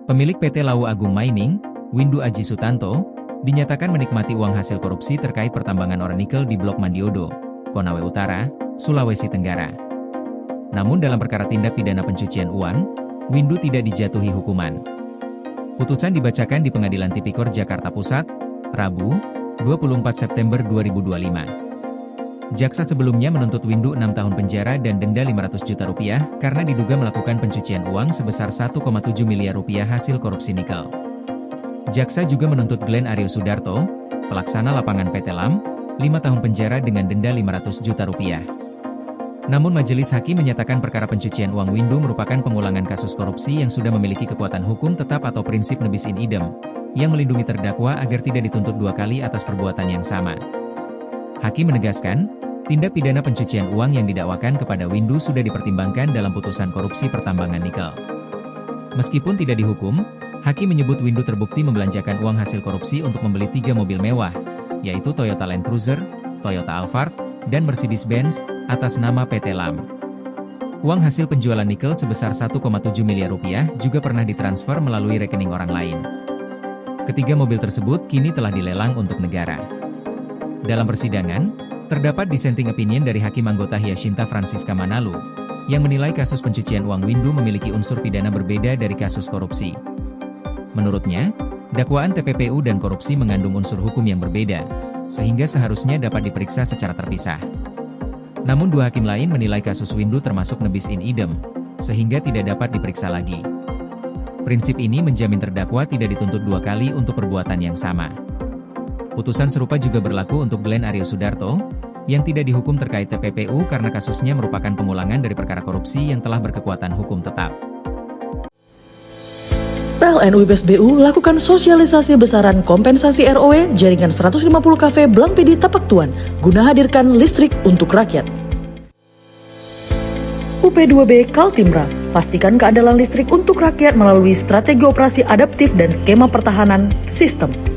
Pemilik PT Lawu Agung Mining, Windu Aji Sutanto, dinyatakan menikmati uang hasil korupsi terkait pertambangan ore nikel di Blok Mandiodo, Konawe Utara, Sulawesi Tenggara. Namun dalam perkara tindak pidana pencucian uang, Windu tidak dijatuhi hukuman. Putusan dibacakan di Pengadilan Tipikor Jakarta Pusat, Rabu, 24 September 2025. Jaksa sebelumnya menuntut Windu 6 tahun penjara dan denda Rp500 juta karena diduga melakukan pencucian uang sebesar Rp1,7 miliar hasil korupsi nikel. Jaksa juga menuntut Glenn Aryo Sudarto, pelaksana lapangan PT LAM, 5 tahun penjara dengan denda Rp500 juta. Namun majelis hakim menyatakan perkara pencucian uang Windu merupakan pengulangan kasus korupsi yang sudah memiliki kekuatan hukum tetap atau prinsip nebis in idem, yang melindungi terdakwa agar tidak dituntut dua kali atas perbuatan yang sama. Hakim menegaskan, tindak pidana pencucian uang yang didakwakan kepada Windu sudah dipertimbangkan dalam putusan korupsi pertambangan nikel. Meskipun tidak dihukum, hakim menyebut Windu terbukti membelanjakan uang hasil korupsi untuk membeli 3 mobil mewah, yaitu Toyota Land Cruiser, Toyota Alphard, dan Mercedes-Benz, atas nama PT LAM. Uang hasil penjualan nikel sebesar Rp1,7 miliar juga pernah ditransfer melalui rekening orang lain. Ketiga mobil tersebut kini telah dilelang untuk negara. Dalam persidangan, terdapat dissenting opinion dari Hakim Anggota Hyacintha Francisca Manalu, yang menilai kasus pencucian uang Windu memiliki unsur pidana berbeda dari kasus korupsi. Menurutnya, dakwaan TPPU dan korupsi mengandung unsur hukum yang berbeda, sehingga seharusnya dapat diperiksa secara terpisah. Namun dua hakim lain menilai kasus Windu termasuk nebis in idem, sehingga tidak dapat diperiksa lagi. Prinsip ini menjamin terdakwa tidak dituntut dua kali untuk perbuatan yang sama. Putusan serupa juga berlaku untuk Glenn Aryo Sudarto, yang tidak dihukum terkait TPPU karena kasusnya merupakan pengulangan dari perkara korupsi yang telah berkekuatan hukum tetap. PLN UIPSBU lakukan sosialisasi besaran kompensasi ROW jaringan 150 kV Blang PD Tapak Tuan guna hadirkan listrik untuk rakyat. UP2B Kaltimra, pastikan keandalan listrik untuk rakyat melalui strategi operasi adaptif dan skema pertahanan sistem.